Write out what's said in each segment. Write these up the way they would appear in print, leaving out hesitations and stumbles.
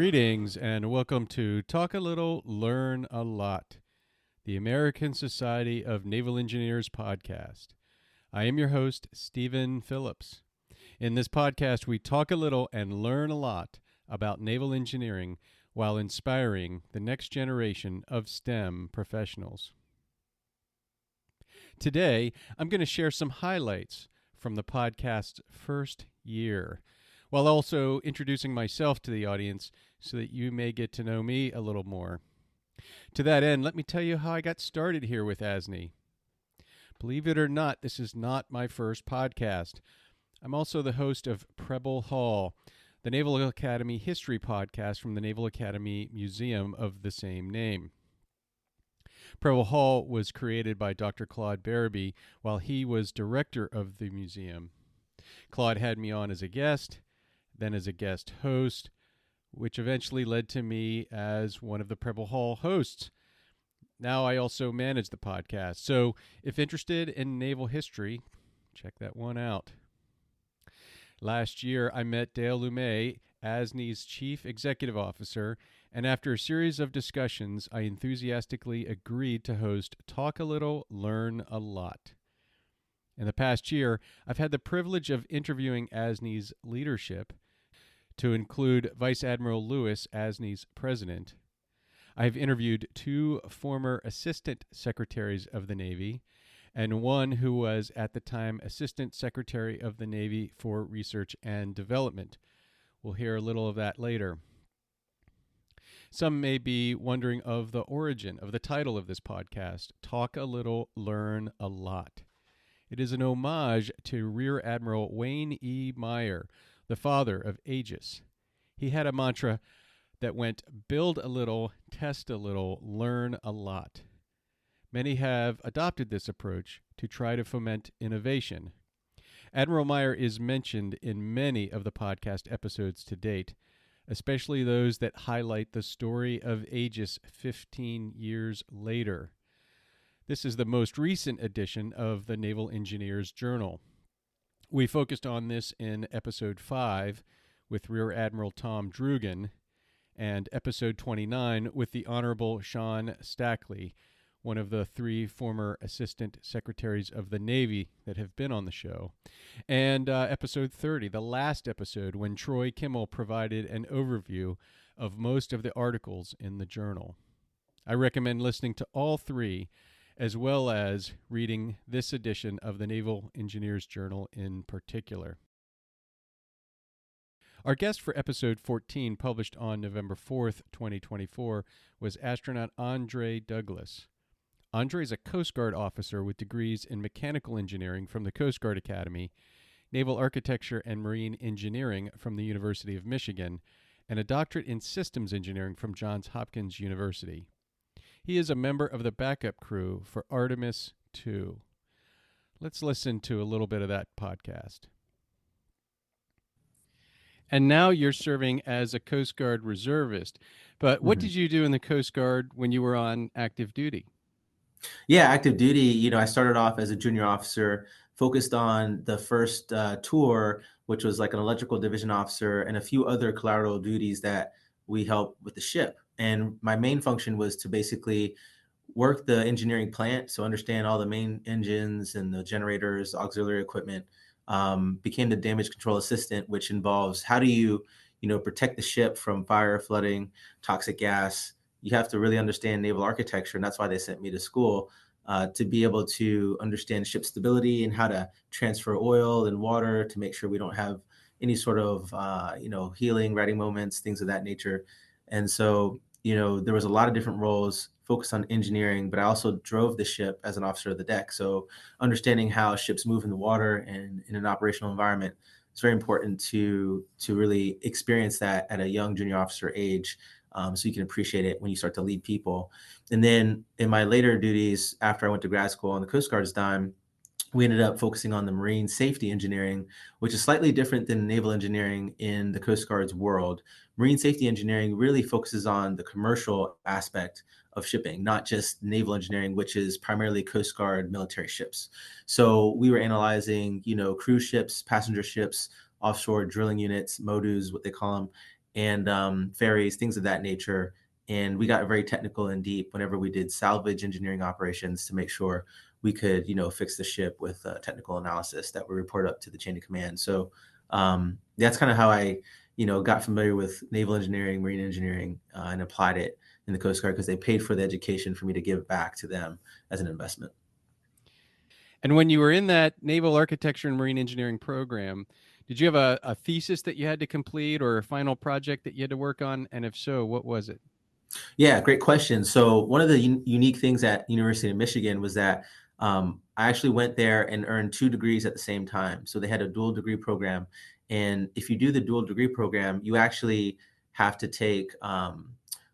Greetings and welcome to Talk a Little, Learn a Lot, the American Society of Naval Engineers podcast. I am your host, Stephen Phillips. In this podcast, we talk a little and learn a lot about naval engineering while inspiring the next generation of STEM professionals. Today, I'm going to share some highlights from the podcast's first year, while also introducing myself to the audience so that you may get to know me a little more. To that end, let me tell you how I got started here with ASNI. Believe it or not, this is not my first podcast. I'm also the host of Preble Hall, the Naval Academy history podcast from the Naval Academy Museum of the same name. Preble Hall was created by Dr. Claude Barabee while he was director of the museum. Claude had me on as a guest, then as a guest host, which eventually led to me as one of the Preble Hall hosts. Now I also manage the podcast. So if interested in naval history, check that one out. Last year, I met Dale Lumay, ASNI's chief executive officer, and after a series of discussions, I enthusiastically agreed to host Talk a Little, Learn a Lot. In the past year, I've had the privilege of interviewing ASNI's leadership, to include Vice Admiral Lewis, ASNI's president. I've interviewed two former assistant secretaries of the Navy and one who was at the time Assistant Secretary of the Navy for Research and Development. We'll hear a little of that later. Some may be wondering of the origin of the title of this podcast, Talk a Little, Learn a Lot. It is an homage to Rear Admiral Wayne E. Meyer, the father of Aegis. He had a mantra that went, build a little, test a little, learn a lot. Many have adopted this approach to try to foment innovation. Admiral Meyer is mentioned in many of the podcast episodes to date, especially those that highlight the story of Aegis 15 years later. This is the most recent edition of the Naval Engineers Journal. We focused on this in Episode 5 with Rear Admiral Tom Drugan and Episode 29 with the Honorable Sean Stackley, one of the three former Assistant Secretaries of the Navy that have been on the show, and Episode 30, the last episode when Troy Kimmel provided an overview of most of the articles in the journal. I recommend listening to all three, as well as reading this edition of the Naval Engineers Journal in particular. Our guest for episode 14, published on November 4th, 2024, was Astronaut Andre Douglas. Andre is a Coast Guard officer with degrees in mechanical engineering from the Coast Guard Academy, naval architecture and marine engineering from the University of Michigan, and a doctorate in systems engineering from Johns Hopkins University. He is a member of the backup crew for Artemis II. Let's listen to a little bit of that podcast. And now you're serving as a Coast Guard reservist. But what did you do in the Coast Guard when you were on active duty? Yeah, active duty, I started off as a junior officer, focused on the first tour, which was like an electrical division officer and a few other collateral duties that we help with the ship. And my main function was to basically work the engineering plant, so understand all the main engines and the generators, auxiliary equipment. Became the damage control assistant, which involves how do you, protect the ship from fire, flooding, toxic gas. You have to really understand naval architecture, and that's why they sent me to school, to be able to understand ship stability and how to transfer oil and water to make sure we don't have any sort of, healing, riding moments, things of that nature. And so, there was a lot of different roles focused on engineering, but I also drove the ship as an officer of the deck. So understanding how ships move in the water and in an operational environment, it's very important to really experience that at a young junior officer age, so you can appreciate it when you start to lead people. And then in my later duties, after I went to grad school on the Coast Guard's dime, we ended up focusing on the marine safety engineering, which is slightly different than naval engineering in the Coast Guard's world. Marine safety engineering really focuses on the commercial aspect of shipping, not just naval engineering, which is primarily Coast Guard military ships. So we were analyzing, cruise ships, passenger ships, offshore drilling units, MODUs, what they call them, and ferries, things of that nature. And we got very technical and deep whenever we did salvage engineering operations to make sure we could, fix the ship with technical analysis that we report up to the chain of command. So that's kind of how I, got familiar with naval engineering, marine engineering, and applied it in the Coast Guard because they paid for the education for me to give back to them as an investment. And when you were in that naval architecture and marine engineering program, did you have a thesis that you had to complete or a final project that you had to work on? And if so, what was it? Yeah, great question. So one of the unique things at University of Michigan was that I actually went there and earned 2 degrees at the same time. So they had a dual degree program, and if you do the dual degree program, you actually have to take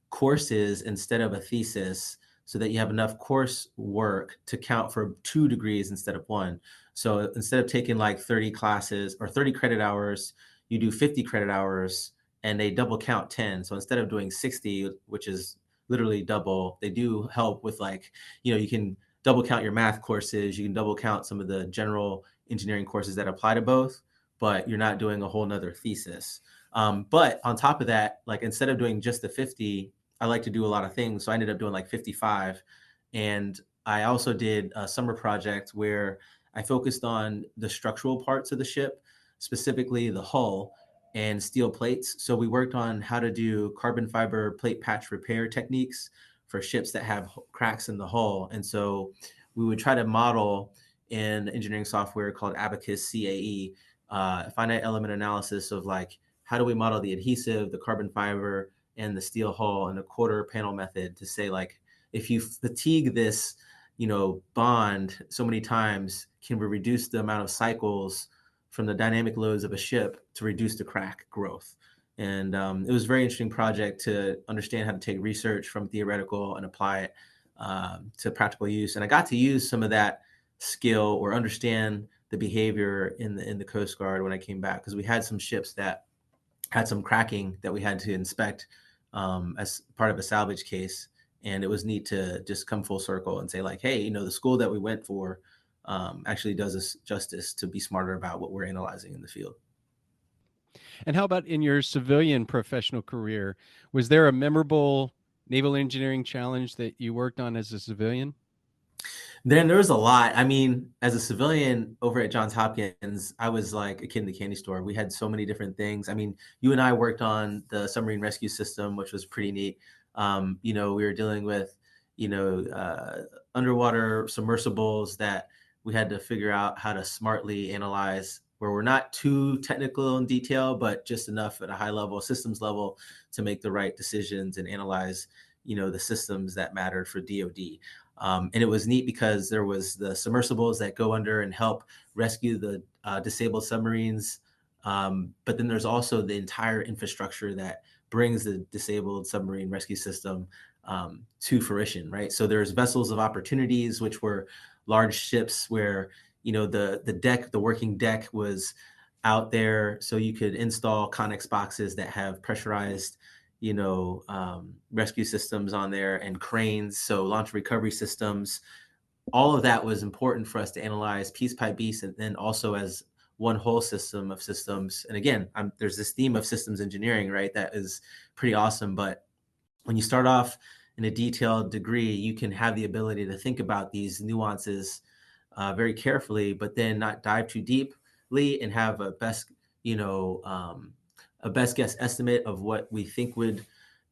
courses instead of a thesis, so that you have enough course work to count for 2 degrees instead of one. So instead of taking like 30 classes or 30 credit hours, you do 50 credit hours and they double count 10. So instead of doing 60, which is literally double, they do help with like, you can double count your math courses, you can double count some of the general engineering courses that apply to both, but you're not doing a whole nother thesis. But on top of that, like instead of doing just the 50, I like to do a lot of things. So I ended up doing like 55. And I also did a summer project where I focused on the structural parts of the ship, specifically the hull and steel plates. So we worked on how to do carbon fiber plate patch repair techniques for ships that have cracks in the hull. And so we would try to model in engineering software called Abacus CAE, finite element analysis of like, how do we model the adhesive, the carbon fiber, and the steel hull in a quarter panel method to say like, if you fatigue this, bond so many times, can we reduce the amount of cycles from the dynamic loads of a ship to reduce the crack growth? And it was a very interesting project to understand how to take research from theoretical and apply it to practical use. And I got to use some of that skill or understand the behavior in the Coast Guard when I came back, because we had some ships that had some cracking that we had to inspect as part of a salvage case. And it was neat to just come full circle and say like, hey, the school that we went for actually does us justice to be smarter about what we're analyzing in the field. And how about in your civilian professional career? Was there a memorable naval engineering challenge that you worked on as a civilian? Then there was a lot. I mean, as a civilian over at Johns Hopkins, I was like a kid in the candy store. We had so many different things. I mean, you and I worked on the submarine rescue system, which was pretty neat. We were dealing with, underwater submersibles that we had to figure out how to smartly analyze, where we're not too technical in detail, but just enough at a high level, systems level, to make the right decisions and analyze, the systems that mattered for DoD. And it was neat because there was the submersibles that go under and help rescue the disabled submarines. But then there's also the entire infrastructure that brings the disabled submarine rescue system to fruition, right? So there's vessels of opportunities, which were large ships where, the working deck was out there. So you could install Connex boxes that have pressurized rescue systems on there and cranes, so launch recovery systems. All of that was important for us to analyze piece by piece, and then also as one whole system of systems. And again, there's this theme of systems engineering, right? That is pretty awesome. But when you start off in a detailed degree, you can have the ability to think about these nuances very carefully, but then not dive too deeply and have a best guess estimate of what we think would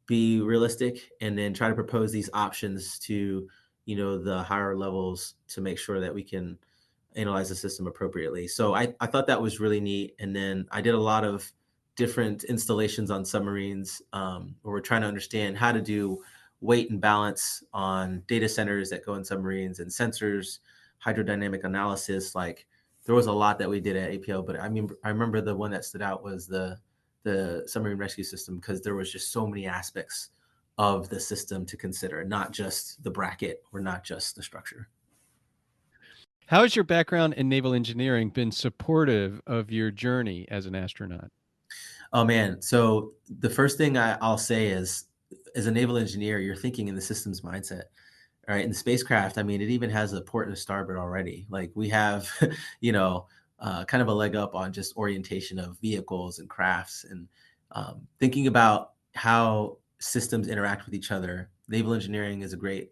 be realistic, and then try to propose these options to the higher levels to make sure that we can analyze the system appropriately. So I thought that was really neat. And then I did a lot of different installations on submarines where we're trying to understand how to do weight and balance on data centers that go in submarines and sensors, hydrodynamic analysis. Like, there was a lot that we did at APL, but I mean, I remember the one that stood out was the submarine rescue system, because there was just so many aspects of the system to consider, not just the bracket or not just the structure. How has your background in naval engineering been supportive of your journey as an astronaut? Oh man. So the first thing I'll say is, as a naval engineer, you're thinking in the systems mindset. All right. In the spacecraft, I mean, it even has a port and a starboard already. Like, we have, kind of a leg up on just orientation of vehicles and crafts. And thinking about how systems interact with each other. Naval engineering is a great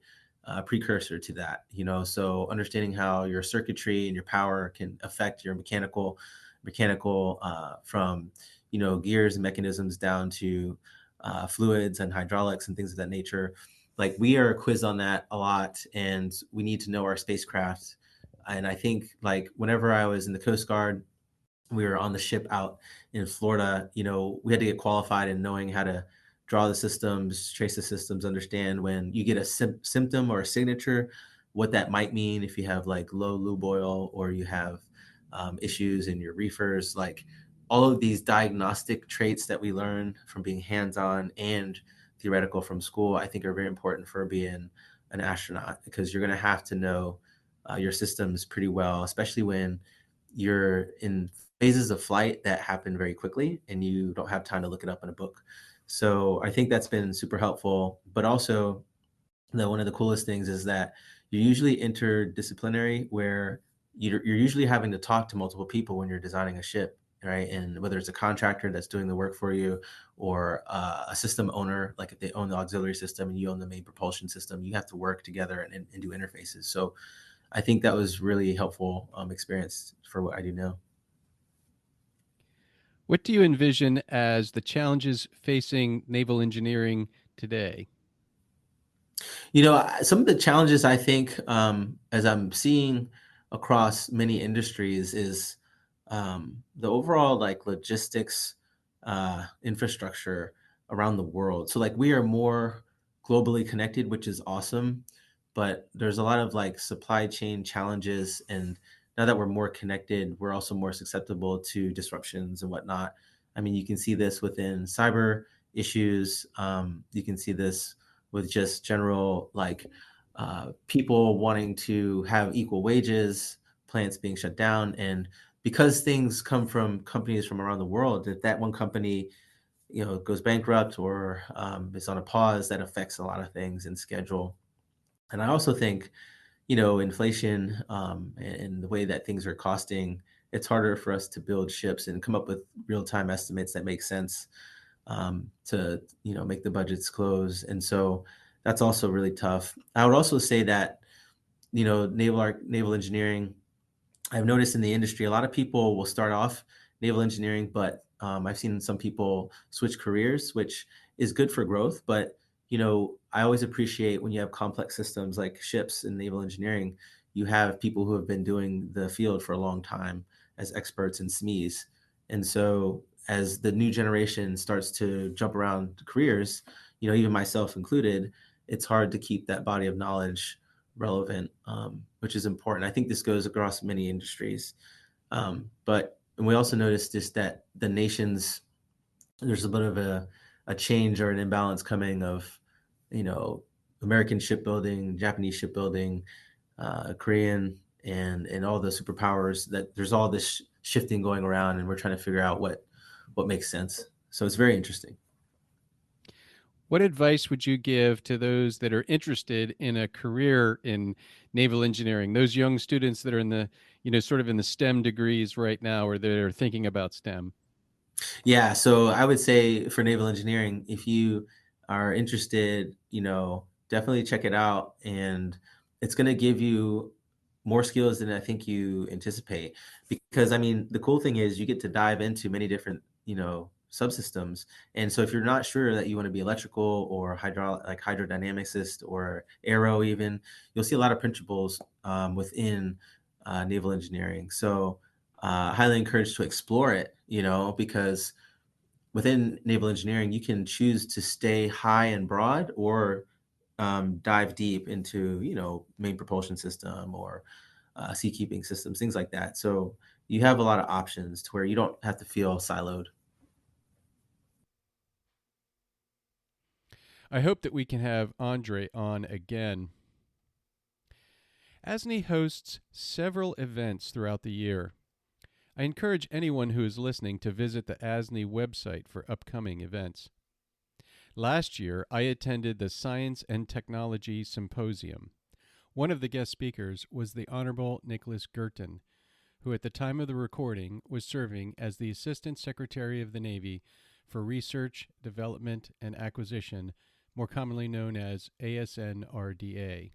precursor to that. So understanding how your circuitry and your power can affect your mechanical from gears and mechanisms down to fluids and hydraulics and things of that nature. Like, we are quizzed on that a lot, and we need to know our spacecraft. And I think, like, whenever I was in the Coast Guard, we were on the ship out in Florida, we had to get qualified in knowing how to draw the systems, trace the systems, understand when you get a symptom or a signature, what that might mean if you have like low lube oil, or you have issues in your reefers. Like, all of these diagnostic traits that we learn from being hands-on and theoretical from school, I think are very important for being an astronaut, because you're going to have to know your systems pretty well, especially when you're in phases of flight that happen very quickly and you don't have time to look it up in a book. So I think that's been super helpful. But also, one of the coolest things is that you're usually interdisciplinary, where you're usually having to talk to multiple people when you're designing a ship, right? And whether it's a contractor that's doing the work for you, or a system owner, like if they own the auxiliary system and you own the main propulsion system, you have to work together and do interfaces. So I think that was really helpful experience for what I do now. What do you envision as the challenges facing naval engineering today? Some of the challenges I think, as I'm seeing across many industries, is the overall like logistics infrastructure around the world. So like, we are more globally connected, which is awesome, but there's a lot of like supply chain challenges, and now that we're more connected, we're also more susceptible to disruptions and whatnot. I mean, you can see this within cyber issues. You can see this with just general like people wanting to have equal wages, plants being shut down, and because things come from companies from around the world, if that one company goes bankrupt or is on a pause, that affects a lot of things in schedule. And I also think inflation, and the way that things are costing, it's harder for us to build ships and come up with real-time estimates that make sense, to make the budgets close. And so that's also really tough. I would also say that naval engineering, I've noticed in the industry, a lot of people will start off naval engineering, but I've seen some people switch careers, which is good for growth. But I always appreciate when you have complex systems like ships in naval engineering, you have people who have been doing the field for a long time as experts in SMEs. And so as the new generation starts to jump around careers, even myself included, it's hard to keep that body of knowledge relevant, which is important. I think this goes across many industries. But and we also noticed just that there's a bit of a change or an imbalance coming of, you know, American shipbuilding, Japanese shipbuilding, Korean, and all the superpowers. That there's all this shifting going around, and we're trying to figure out what makes sense. So it's very interesting. What advice would you give to those that are interested in a career in naval engineering? Those young students that are in the, sort of in the STEM degrees right now, or that are thinking about STEM. Yeah, so I would say for naval engineering, if you are interested, definitely check it out, and it's going to give you more skills than I think you anticipate. Because I mean, the cool thing is you get to dive into many different, subsystems. And so if you're not sure that you want to be electrical or like hydrodynamicist or aero even, you'll see a lot of principles within naval engineering. So highly encouraged to explore it, because within naval engineering, you can choose to stay high and broad, or dive deep into, main propulsion system, or seakeeping systems, things like that. So you have a lot of options to where you don't have to feel siloed. I hope that we can have Andre on again. ASNI hosts several events throughout the year. I encourage anyone who is listening to visit the ASNI website for upcoming events. Last year, I attended the Science and Technology Symposium. One of the guest speakers was the Honorable Nickolas Guertin, who at the time of the recording was serving as the Assistant Secretary of the Navy for Research, Development, and Acquisition, more commonly known as ASNRDA.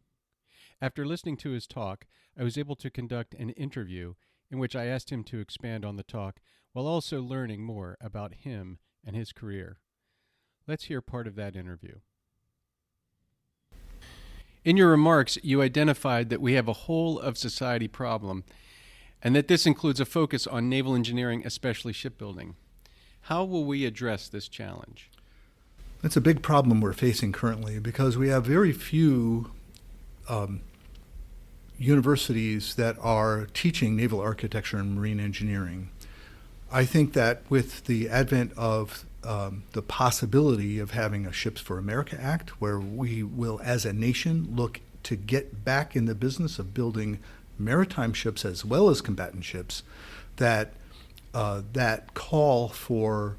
After listening to his talk, I was able to conduct an interview in which I asked him to expand on the talk while also learning more about him and his career. Let's hear part of that interview. In your remarks, you identified that we have a whole of society problem, and that this includes a focus on naval engineering, especially shipbuilding. How will we address this challenge? That's a big problem we're facing currently because we have very few universities that are teaching naval architecture and marine engineering. I think that with the advent of the possibility of having a Ships for America Act, where we will, as a nation, look to get back in the business of building maritime ships as well as combatant ships, that call for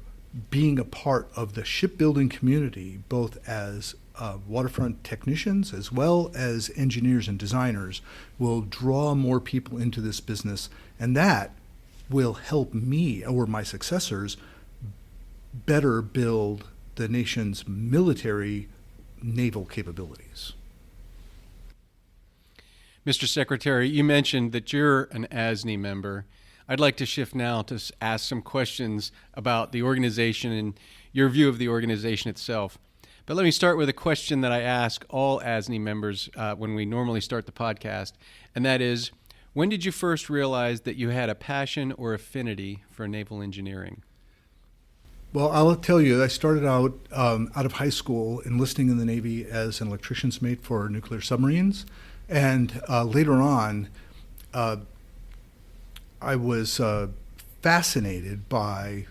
being a part of the shipbuilding community, both as waterfront technicians as well as engineers and designers, will draw more people into this business, and that will help me or my successors better build the nation's military naval capabilities. Mr. Secretary, you mentioned that you're an ASNI member. I'd like to shift now to ask some questions about the organization and your view of the organization itself. But let me start with a question that I ask all ASNI members when we normally start the podcast, and that is, when did you first realize that you had a passion or affinity for naval engineering? Well, I'll tell you, I started out of high school enlisting in the Navy as an electrician's mate for nuclear submarines. And later on, I was fascinated by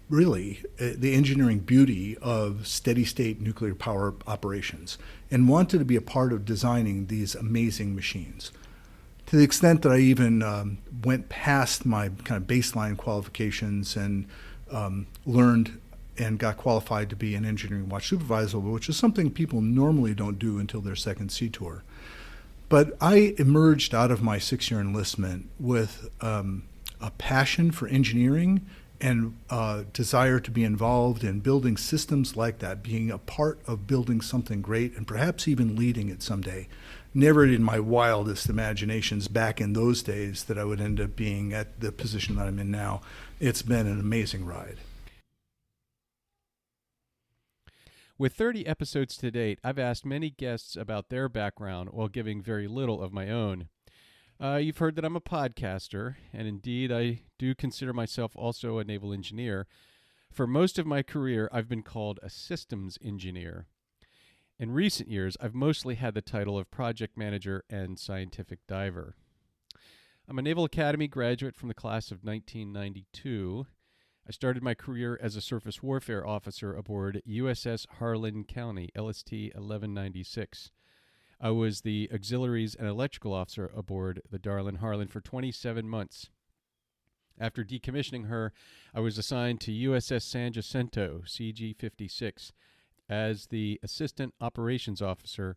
really the engineering beauty of steady-state nuclear power operations and wanted to be a part of designing these amazing machines. To the extent that I even went past my kind of baseline qualifications and learned and got qualified to be an engineering watch supervisor, which is something people normally don't do until their second sea tour. But I emerged out of my 6-year enlistment with a passion for engineering and desire to be involved in building systems like that, being a part of building something great and perhaps even leading it someday. Never in my wildest imaginations back in those days that I would end up being at the position that I'm in now. It's been an amazing ride. With 30 episodes to date, I've asked many guests about their background while giving very little of my own. You've heard that I'm a podcaster, and indeed I do consider myself also a naval engineer. For most of my career, I've been called a systems engineer. In recent years, I've mostly had the title of project manager and scientific diver. I'm a Naval Academy graduate from the class of 1992. I started my career as a surface warfare officer aboard USS Harlan County, LST 1196. I was the auxiliaries and electrical officer aboard the Darlin Harlan for 27 months. After decommissioning her, I was assigned to USS San Jacinto, CG-56, as the assistant operations officer,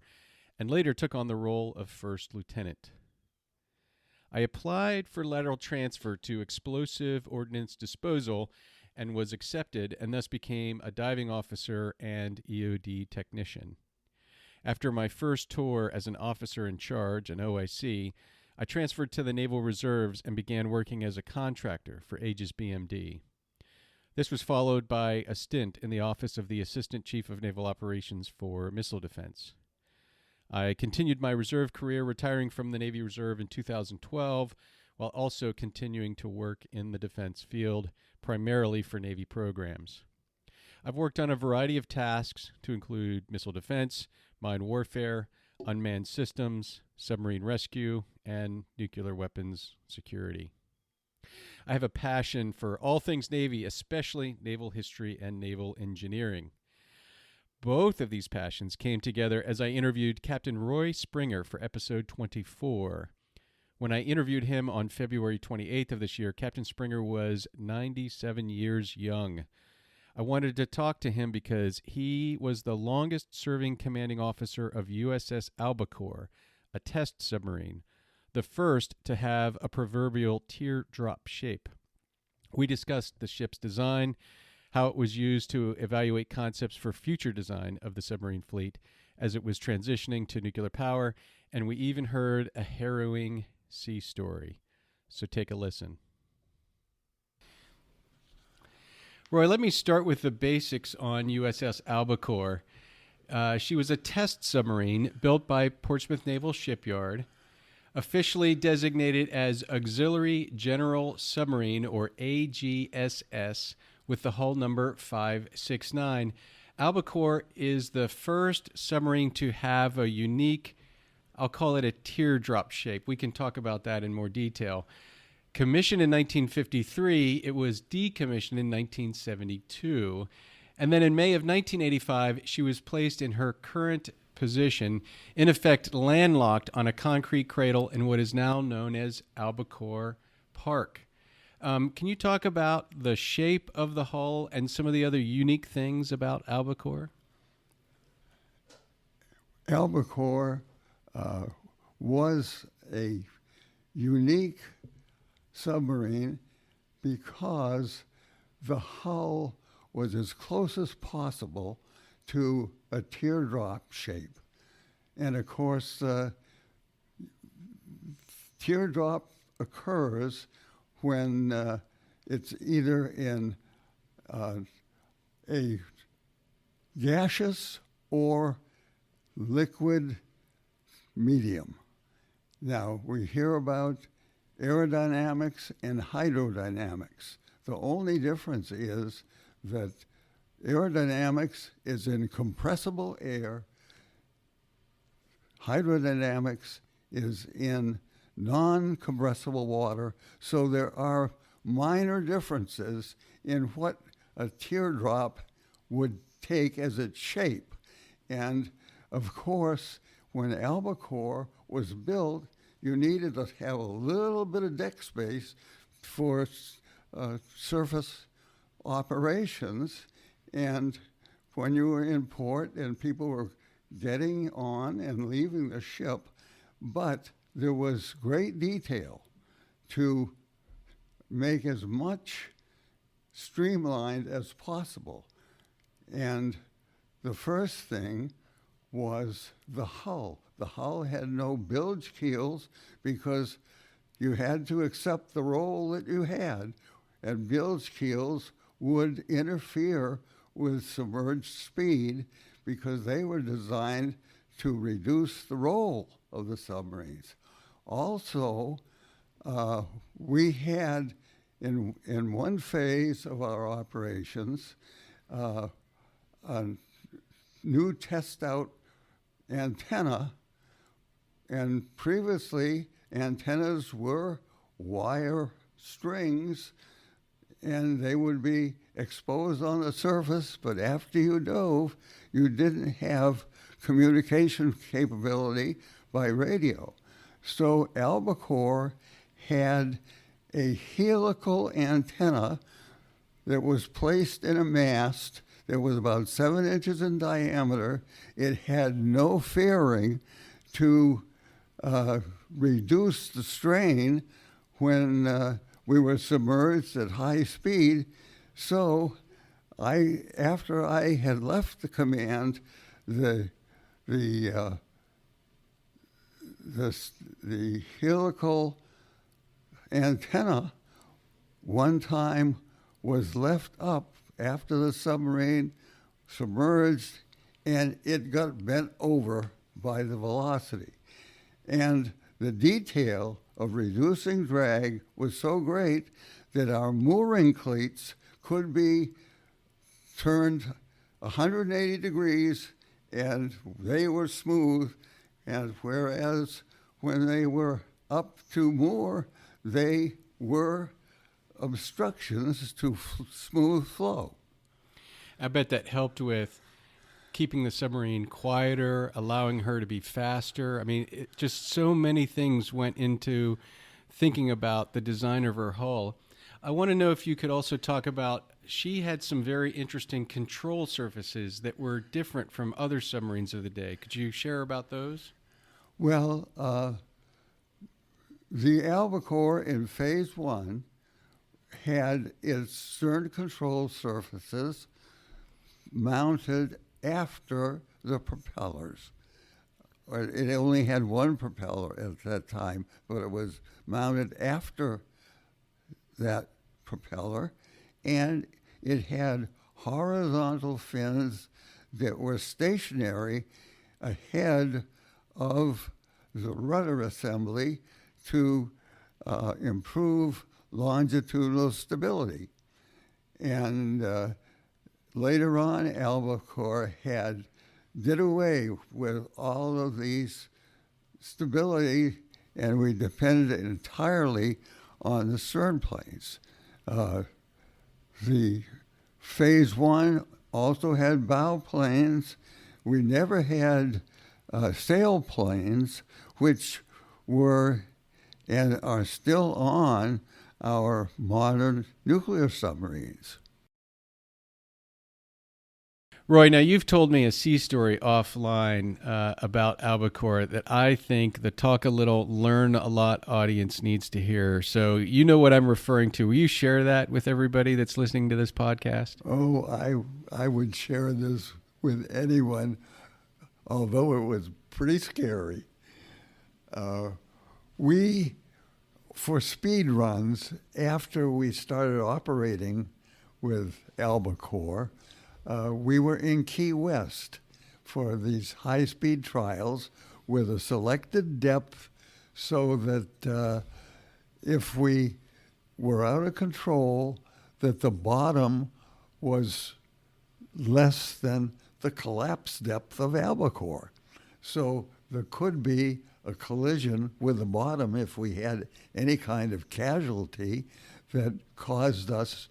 and later took on the role of first lieutenant. I applied for lateral transfer to explosive ordnance disposal and was accepted, and thus became a diving officer and EOD technician. After my first tour as an officer in charge, an OIC, I transferred to the Naval Reserves and began working as a contractor for Aegis BMD. This was followed by a stint in the office of the Assistant Chief of Naval Operations for Missile Defense. I continued my reserve career, retiring from the Navy Reserve in 2012, while also continuing to work in the defense field, primarily for Navy programs. I've worked on a variety of tasks to include missile defense, mine warfare, unmanned systems, submarine rescue, and nuclear weapons security. I have a passion for all things Navy, especially naval history and naval engineering. Both of these passions came together as I interviewed Captain Roy Springer for episode 24. When I interviewed him on February 28th of this year, Captain Springer was 97 years young. I wanted to talk to him because he was the longest-serving commanding officer of USS Albacore, a test submarine, the first to have a proverbial teardrop shape. We discussed the ship's design, how it was used to evaluate concepts for future design of the submarine fleet as it was transitioning to nuclear power, and we even heard a harrowing sea story. So take a listen. Roy, let me start with the basics on USS Albacore. She was a test submarine built by Portsmouth Naval Shipyard, officially designated as Auxiliary General Submarine, or AGSS, with the hull number 569. Albacore is the first submarine to have a unique, I'll call it a teardrop shape. We can talk about that in more detail. Commissioned in 1953, it was decommissioned in 1972. And then in May of 1985, she was placed in her current position, in effect landlocked on a concrete cradle in what is now known as Albacore Park. Can you talk about the shape of the hull and some of the other unique things about Albacore? Albacore was a unique submarine because the hull was as close as possible to a teardrop shape. And of course, teardrop occurs when it's either in a gaseous or liquid medium. Now, we hear about aerodynamics and hydrodynamics. The only difference is that aerodynamics is in compressible air, hydrodynamics is in non-compressible water, so there are minor differences in what a teardrop would take as its shape. And of course, when Albacore was built, you needed to have a little bit of deck space for surface operations. And when you were in port and people were getting on and leaving the ship, but there was great detail to make as much streamlined as possible. And the first thing was the hull. The hull had no bilge keels because you had to accept the role that you had, and bilge keels would interfere with submerged speed because they were designed to reduce the roll of the submarines. Also, we had in one phase of our operations a new test out antenna, and previously antennas were wire strings and they would be exposed on the surface, but after you dove, you didn't have communication capability by radio. So Albacore had a helical antenna that was placed in a mast that was about 7 inches in diameter. It had no fairing to reduce the strain when we were submerged at high speed. So after I had left the command, the helical antenna one time was left up after the submarine submerged, and it got bent over by the velocity. And the detail of reducing drag was so great that our mooring cleats could be turned 180 degrees and they were smooth, and whereas when they were up to moor, they were obstructions to smooth flow. I bet that helped with keeping the submarine quieter, allowing her to be faster. I mean, just so many things went into thinking about the design of her hull. I want to know if you could also talk about, she had some very interesting control surfaces that were different from other submarines of the day. Could you share about those? Well, the Albacore in phase one had its stern control surfaces mounted after the propellers. It only had one propeller at that time, but it was mounted after that propeller, and it had horizontal fins that were stationary ahead of the rudder assembly to improve longitudinal stability. And later on, Albacore did away with all of these stability, and we depended entirely on the stern planes. The Phase 1 also had bow planes. We never had sail planes, which were and are still on our modern nuclear submarines. Roy, now you've told me a sea story offline about Albacore that I think the Talk a Little, Learn a Lot audience needs to hear. So you know what I'm referring to. Will you share that with everybody that's listening to this podcast? Oh, I would share this with anyone, although it was pretty scary. For speed runs, after we started operating with Albacore, we were in Key West for these high-speed trials with a selected depth so that if we were out of control, that the bottom was less than the collapse depth of Albacore. So there could be a collision with the bottom if we had any kind of casualty that caused us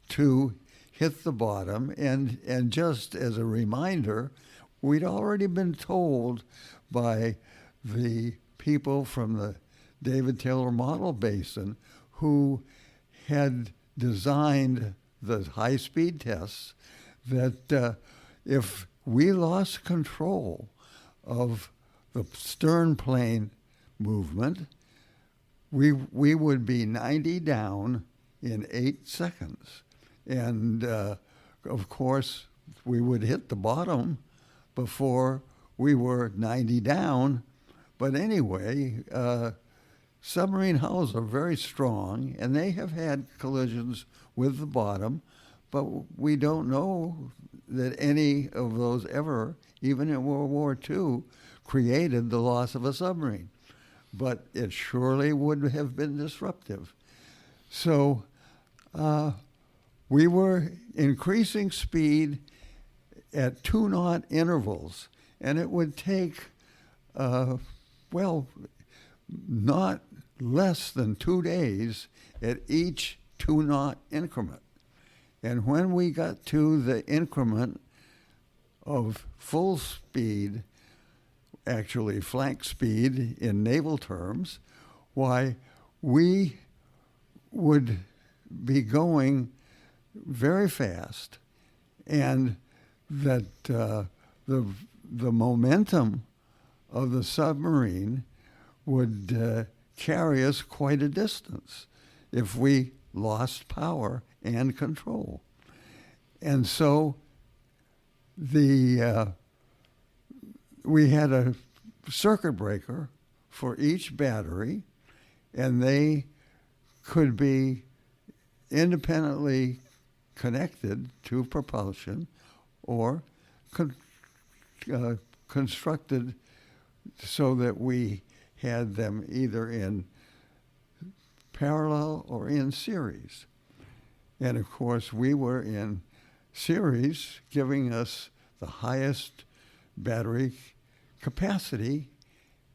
to hit the bottom. And just as a reminder, we'd already been told by the people from the David Taylor Model Basin who had designed the high-speed tests that if we lost control of the stern plane movement, we would be 90 down in 8 seconds. And, of course, we would hit the bottom before we were 90 down. But anyway, submarine hulls are very strong, and they have had collisions with the bottom, but we don't know that any of those ever, even in World War II, created the loss of a submarine. But it surely would have been disruptive. So we were increasing speed at 2-knot intervals, and it would take, not less than 2 days at each 2-knot increment. And when we got to the increment of full speed, actually flank speed in naval terms, why, we would be going very fast, and that the momentum of the submarine would carry us quite a distance if we lost power and control. And so we had a circuit breaker for each battery, and they could be independently connected to propulsion or constructed so that we had them either in parallel or in series. And of course, we were in series, giving us the highest battery capacity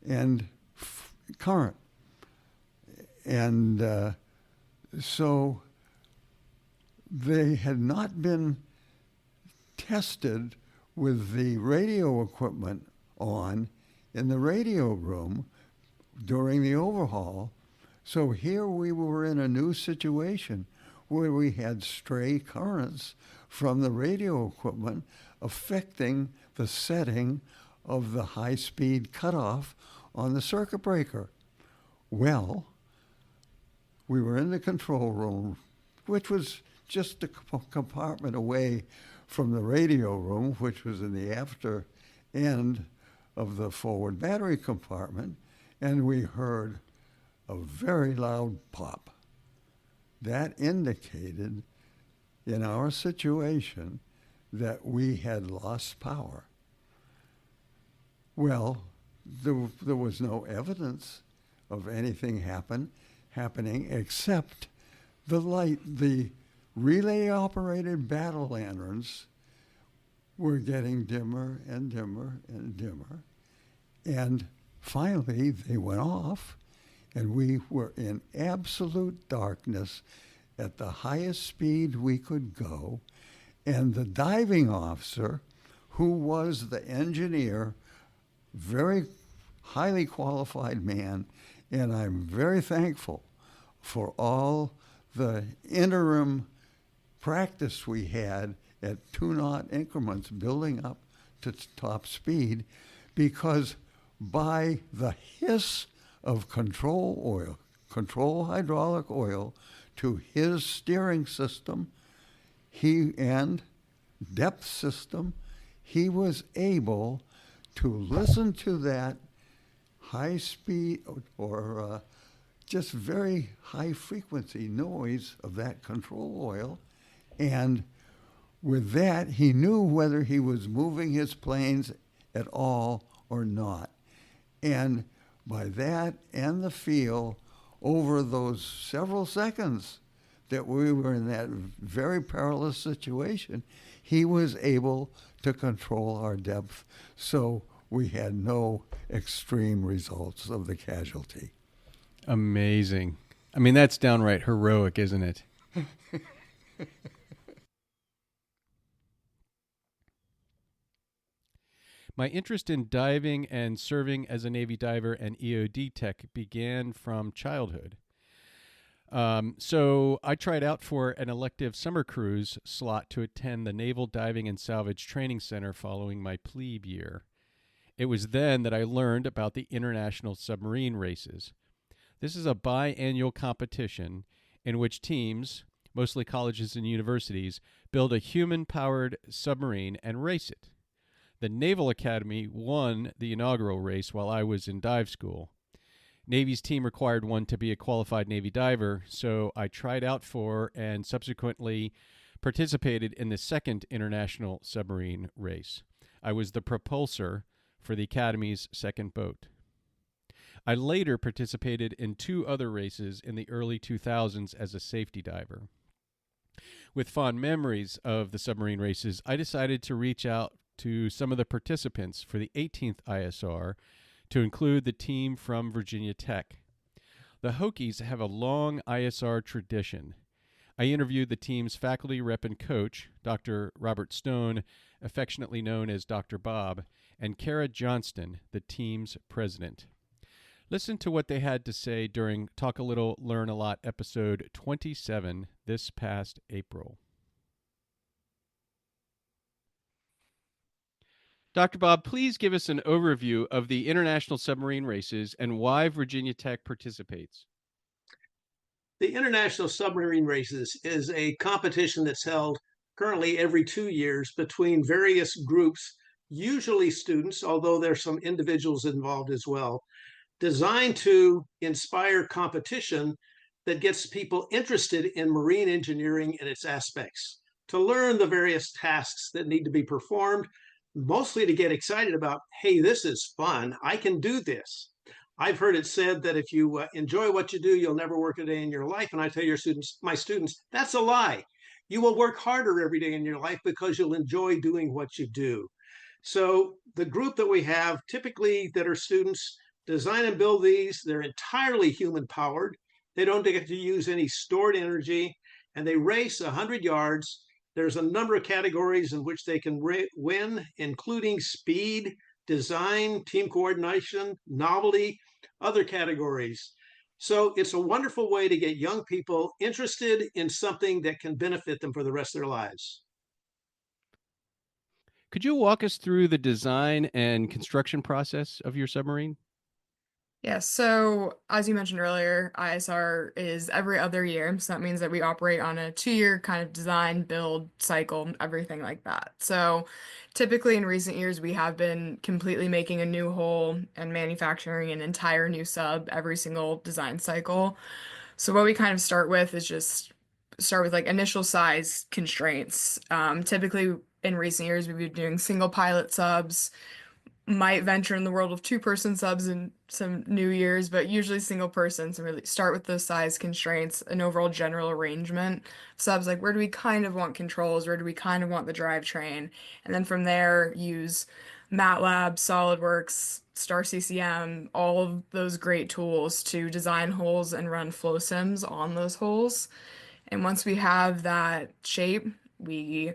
and current. And so they had not been tested with the radio equipment on in the radio room during the overhaul. So here we were in a new situation where we had stray currents from the radio equipment affecting the setting of the high-speed cutoff on the circuit breaker. Well, we were in the control room which was just a compartment away from the radio room, which was in the after end of the forward battery compartment, and we heard a very loud pop. That indicated in our situation that we had lost power. Well, there was no evidence of anything happening except the relay-operated battle lanterns were getting dimmer and dimmer and dimmer. And finally, they went off, and we were in absolute darkness at the highest speed we could go. And the diving officer, who was the engineer, very highly qualified man, and I'm very thankful for all the interim practice we had at 2-knot increments building up to top speed, because by the hiss of control hydraulic oil to his steering system, and depth system, he was able to listen to that high speed or just very high frequency noise of that control oil. And with that, he knew whether he was moving his planes at all or not. And by that and the feel, over those several seconds that we were in that very perilous situation, he was able to control our depth, so we had no extreme results of the casualty. Amazing. I mean, that's downright heroic, isn't it? My interest in diving and serving as a Navy diver and EOD tech began from childhood. So I tried out for an elective summer cruise slot to attend the Naval Diving and Salvage Training Center following my plebe year. It was then that I learned about the International Submarine Races. This is a biannual competition in which teams, mostly colleges and universities, build a human-powered submarine and race it. The Naval Academy won the inaugural race while I was in dive school. Navy's team required one to be a qualified Navy diver, so I tried out for and subsequently participated in the second international submarine race. I was the propulsor for the Academy's second boat. I later participated in 2 other races in the early 2000s as a safety diver. With fond memories of the submarine races, I decided to reach out to some of the participants for the 18th ISR, to include the team from Virginia Tech. The Hokies have a long ISR tradition. I interviewed the team's faculty rep and coach, Dr. Robert Stone, affectionately known as Dr. Bob, and Cara Johnston, the team's president. Listen to what they had to say during Talk a Little, Learn a Lot episode 27 this past April. Dr. Bob, please give us an overview of the international submarine races and why Virginia Tech participates. The International Submarine Races is a competition that's held currently every 2 years between various groups, usually students, although there's some individuals involved as well, designed to inspire competition that gets people interested in marine engineering and its aspects, to learn the various tasks that need to be performed, mostly to get excited about, hey, this is fun, I can do this. I've heard it said that if you enjoy what you do, you'll never work a day in your life. And I tell my students, that's a lie. You will work harder every day in your life because you'll enjoy doing what you do. So the group that we have, typically that are students, design and build these. They're entirely human powered. They don't get to use any stored energy, and they race 100 yards. There's a number of categories in which they can win, including speed, design, team coordination, novelty, other categories. So it's a wonderful way to get young people interested in something that can benefit them for the rest of their lives. Could you walk us through the design and construction process of your submarine? Yeah, so as you mentioned earlier, ISR is every other year. So that means that we operate on a 2-year kind of design, build cycle, everything like that. So typically in recent years, we have been completely making a new hull and manufacturing an entire new sub every single design cycle. So what we kind of start with is just start with like initial size constraints. Typically in recent years, we've been doing single pilot subs, might venture in the world of two-person subs in some new years, but usually single person. So really start with those size constraints, an overall general arrangement. Subs like where do we kind of want controls, where do we kind of want the drivetrain, and then from there use MATLAB, SolidWorks, Star CCM, all of those great tools to design holes and run flow sims on those holes. And once we have that shape, we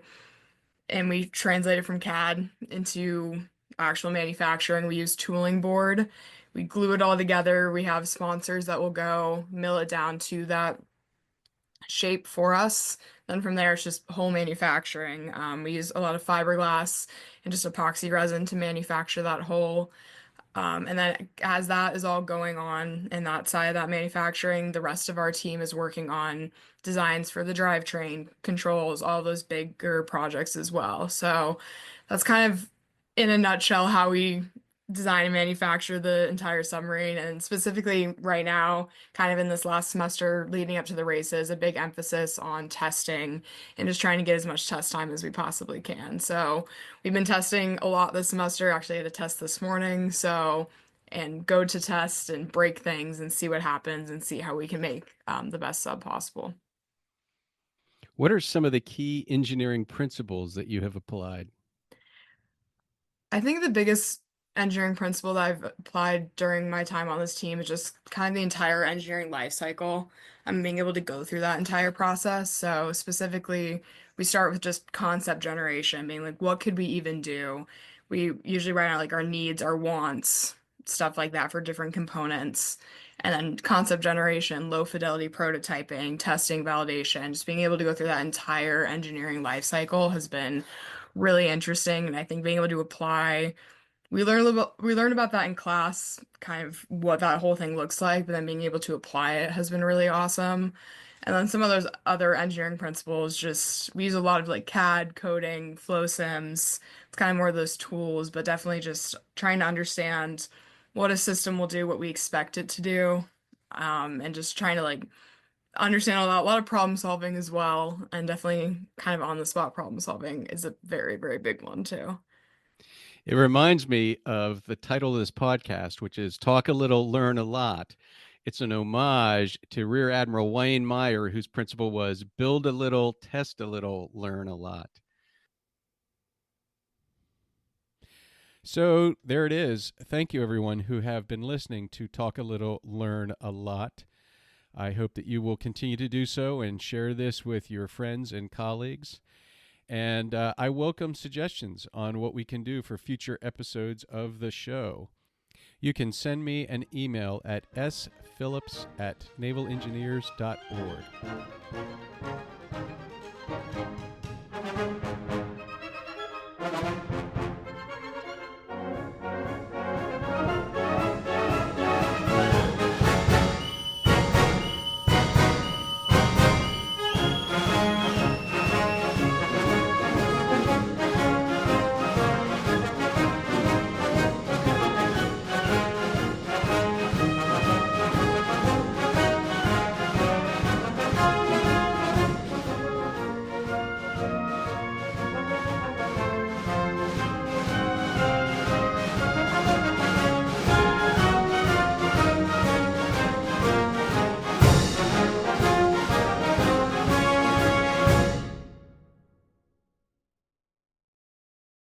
translate it from CAD into actual manufacturing. We use tooling board. We glue it all together. We have sponsors that will go mill it down to that shape for us. Then from there, it's just whole manufacturing. We use a lot of fiberglass and just epoxy resin to manufacture that whole. And then as that is all going on in that side of that manufacturing, the rest of our team is working on designs for the drivetrain, controls, all those bigger projects as well. So that's kind of in a nutshell how we design and manufacture the entire submarine. And specifically right now, kind of in this last semester leading up to the races, a big emphasis on testing and just trying to get as much test time as we possibly can. So we've been testing a lot this semester. Actually, I had a test this morning. So, and go to test and break things and see what happens and see how we can make the best sub possible. What are some of the key engineering principles that you have applied? I think the biggest engineering principle that I've applied during my time on this team is just kind of the entire engineering life cycle. I'm being able to go through that entire process. So specifically, we start with just concept generation, being like, what could we even do? We usually write out like our needs, our wants, stuff like that for different components. And then concept generation, low fidelity prototyping, testing, validation, just being able to go through that entire engineering life cycle has been really interesting. And I think being able to apply, we learn about that in class, kind of what that whole thing looks like, but then being able to apply it has been really awesome. And then some of those other engineering principles, just we use a lot of like CAD, coding, flow sims. It's kind of more of those tools, but definitely just trying to understand what a system will do, what we expect it to do, and just trying to like understand a lot of problem solving as well, and definitely kind of on the spot problem solving is a very, very big one too. It reminds me of the title of this podcast, which is Talk a Little, Learn a Lot. It's an homage to Rear Admiral Wayne Meyer, whose principle was build a little, test a little, learn a lot. So there it is. Thank you, everyone who have been listening to Talk a Little, Learn a Lot. I hope that you will continue to do so and share this with your friends and colleagues. And I welcome suggestions on what we can do for future episodes of the show. You can send me an email at sphillips@navalengineers.org.